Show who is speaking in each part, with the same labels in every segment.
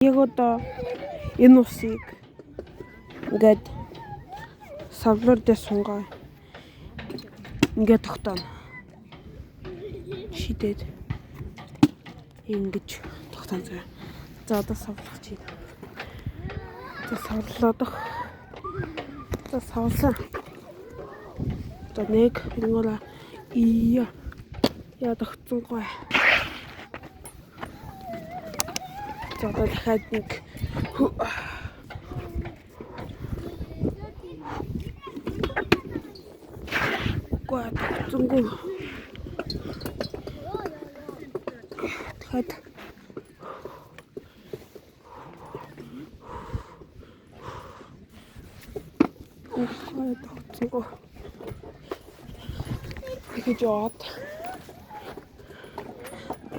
Speaker 1: Яг одоо энэ усыг ингээд савлуур дээр сунгаа. Ингээд тогтооно. Шидээд ингэж тогтоон заяа. За одоо савлах чинь. За савлаадах. За савлаа. За нэг ингэра ядагцгүй. За одоо дахиад нэг гуйцгүй. Дахиад гуйцгүй. Гэж яад.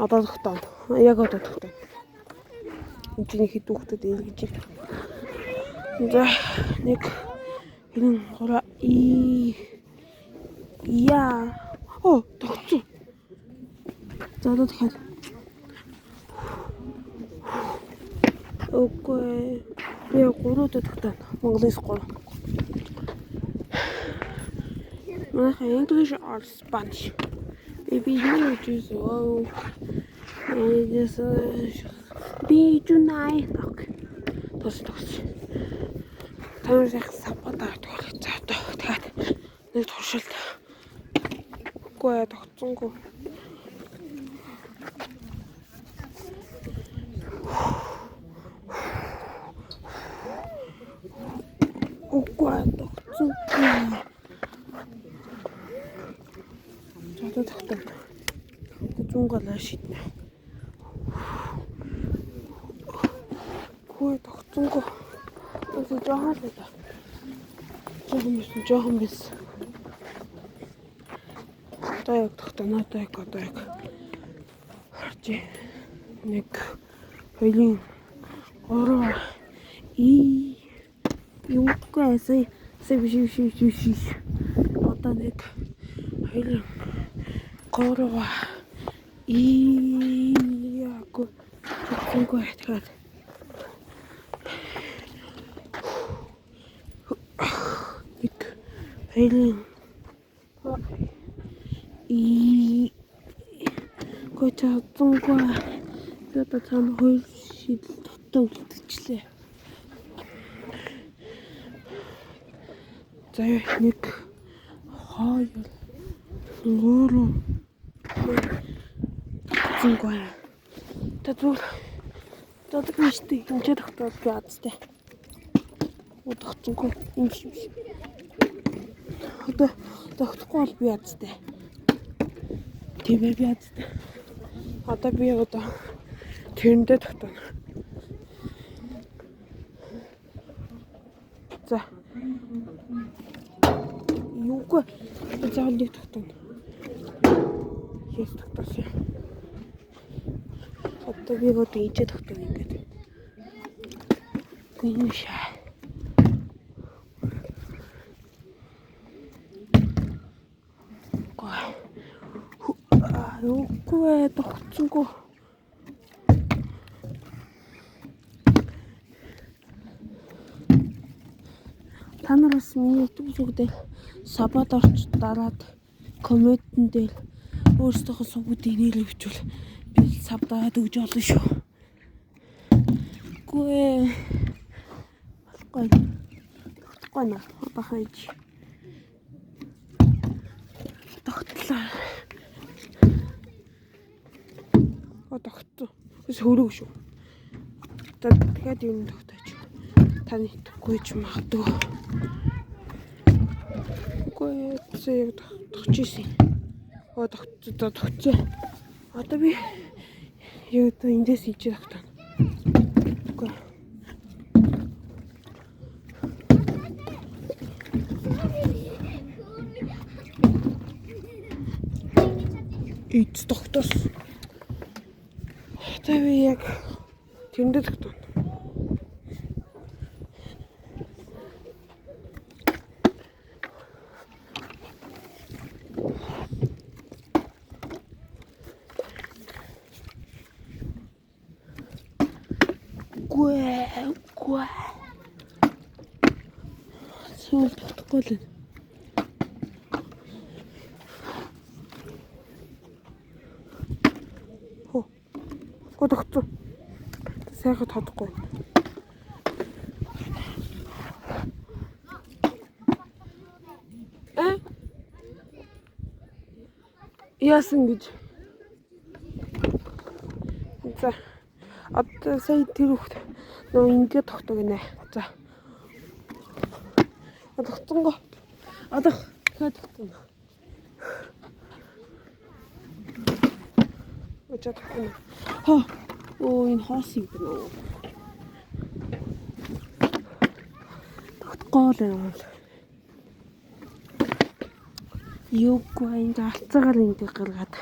Speaker 1: Одоо тогтоно. Яг одоо тогтоно. Энд хэд хүүхдэд ингэж ил. За нэг энэ гураа тогтсон. За одоо дахиад. Окей. Яг гуруудад тогтоно. Монголоос 3. Манай English or Spanish. Baby, you just be tonight. Тос. Таарах сапатаа тохиол. За дахиад нэг туршилт. Үгүй тогтсонгүй. Үгүй тогтсонгүй. За тогтсон. Зунгалаа шиднэ. Үгүй тогтсонгүй. Тэгвэл жоохон л да. Жоохон биш. Одоо яг тогтоно. Одоо яг харж нэг хоёрын ороо юугүй биш. Одоо нэг хоёрын гороо яг тогтсонгүй тэгээд хоёрын готонгой одоо цаана хоёр шидэлттэй үлдчихлээ. За нэг хоёр гурван зингүй. Тэд биштэй энэ тогтоол яадтай. Удахгүй юм шиг. Одоо тогтохгүй бол би яадтай. TV яадтай. Одоо би тэрэндээ тогтооно. За. Юугүй заалыг тогтооно. Yes тогтоосон. Одоо би ичээ тогтооно ингээд. Гүншаа. Үгүй тогтсонгүй. Та нараас миний YouTube-д сабад орч дараад комментэн дээр өөрсдийнхөө сувгуудыг нэрээ бичвэл би сабдаад өгч олно шүү. Үгүй болохгүй наа. Одоо хайж тогтлаа. Тогтсон. Хөрөг шүү. Тэгээд юм тогтооч. Таны итгэхгүй ч магадгүй. Үгүй яг тогтчихсэн. Тогтсон. Одоо би яг эндээс ичээ тогтоно. Үгүй. Ич тогтсон. Би яг тэндээ тогтооно. Үгүй. Сүүл тогтохгүй л. Хөө. Тогтсон. Сайхан тодохгүй. Яасан гэж. За. Одоо сая тэр хүүхд нөө ингээд тогтоо гинэ. За. Тогтсон го. Одоо хаа тогтсон. Очоод тогтсон. Хоо. Оо энэ хоос юм байна уу? Тогтгоо л юм. Юугүй энэ алцаагаар энэ гаргаад.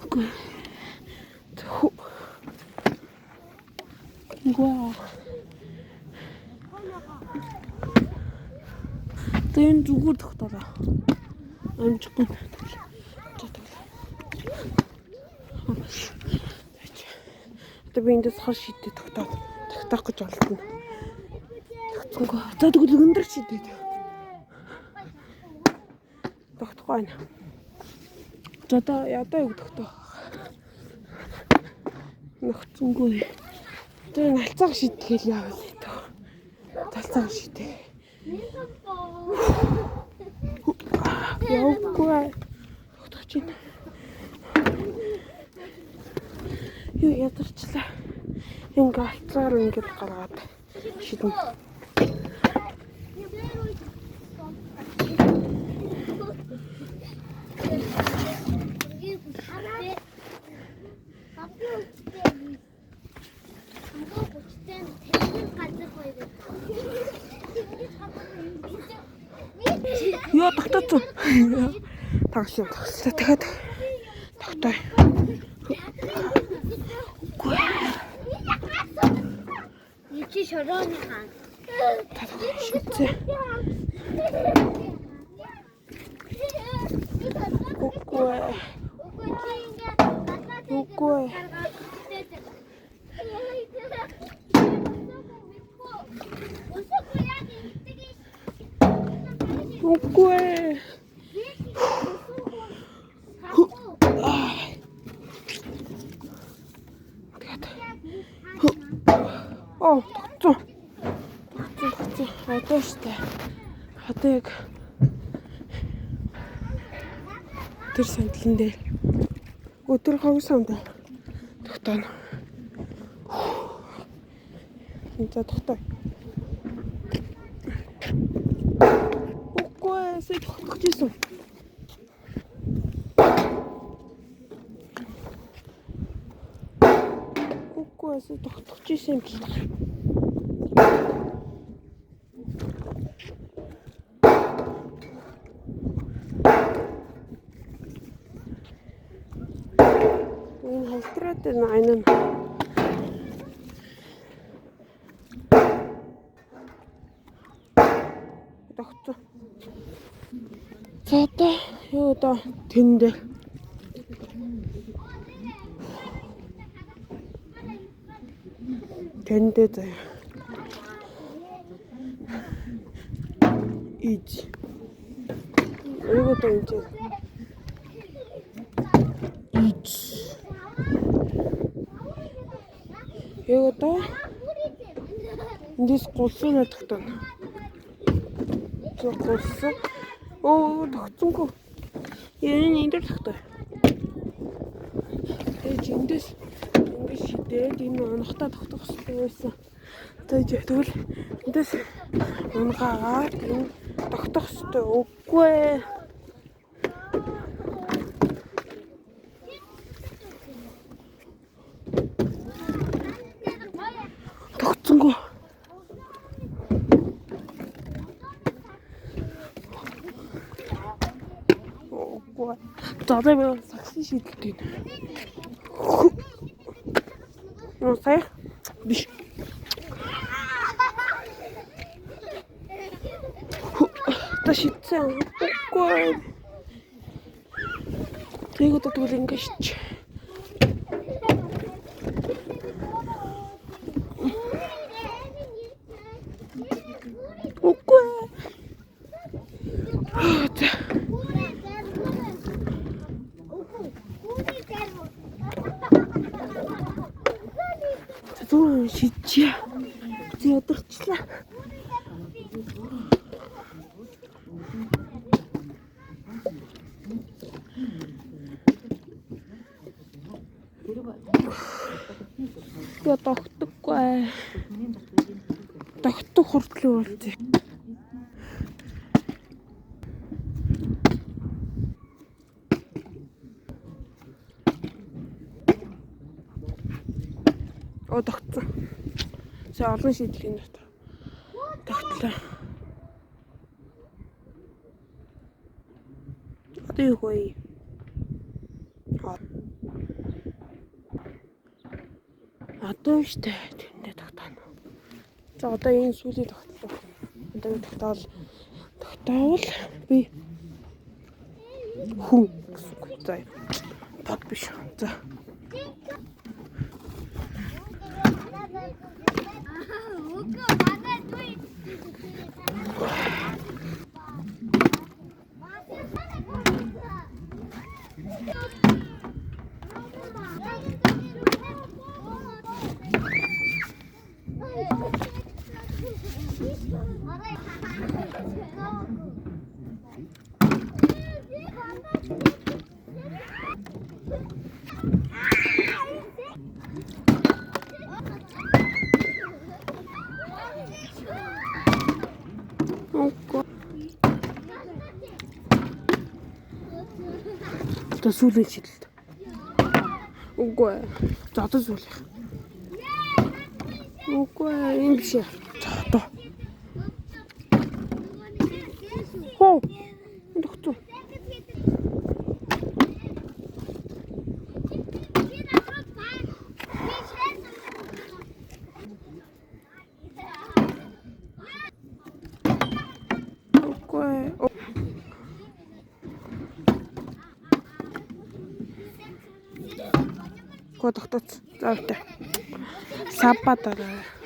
Speaker 1: Үгүй. Гоо. Тэн зүгээр тогтоолаа. Амжихгүй. Одоо би эндээс хол шийдээ тогтоох гэж болтно. Тогтсонгүй. За тэгвэл өндөр шийдээ. Тогтохгүй байна. За одоо ядаа юу тогтоох. Нөхцөнгөө. Тэр алцааг шийтгэл яавал ito. Алцааг шийдээ. Яагүй. Тогтооч ин. Юу ядарчлаа. Ингээ алцаар ингээд гаргаад шидэн. Яа тогтоосон. Тагшаа. Дахиад тогтоо.
Speaker 2: Чи шорооны хаан.
Speaker 1: Шүтээ. Үгүй. Үгүй. Үгүй. Оо, тогтсон. Одоо штэ. Одоо яг тэр сандлан дээр өдөр хогсон даа. Тогтоно. За тогтоо. Үгүй, сая тогтож исэн. Үгүй, сая тогтож исэн юм шиг. Энэ халтраад байна. Тогтсон. За одоо юу одоо тэндээ. Тэндээ заяа. Ич. Юу гэдэг юм. Ич. Юу одоо эндээс гулсуу тогтоно. Гулсуу. Оо тогтсонгүй. Энэ дээр тогтоо. Тэгэж эндээс ингэж шидээд энэ онохтой тогтох хэрэгтэй байсан. Тэгвэл эндээс унгаагаад энэ тогтох хэрэгтэй. Үгүй. Тогтсонгүй. Үгүй. За би саксын шийдэлтэй. Ну сая биш. Та шийдсэн. Үгүй. Тэгвэл тэгвэл ингэж. зүүн шидчээ. Ядагчлаа. Я тогтдоггүй. Тогтох хүртлээ болчих. Тогтсон. За олон шийдлийн дотор тогтлоо. Одоо юу вэ? Одоо штэ тэндээ тогтоно. За одоо энэ сүүлийн тогтлоо. Одоо тогтоол би хүн гэсэн. За бод биш. За одоо сүүлийн шидэлт. Үгүй. За одоо сүүлийнх. Үгүй юм биш. За одоо. Хоо. Дохтоо. Тогтооц. За өтэ. Сабба дараа.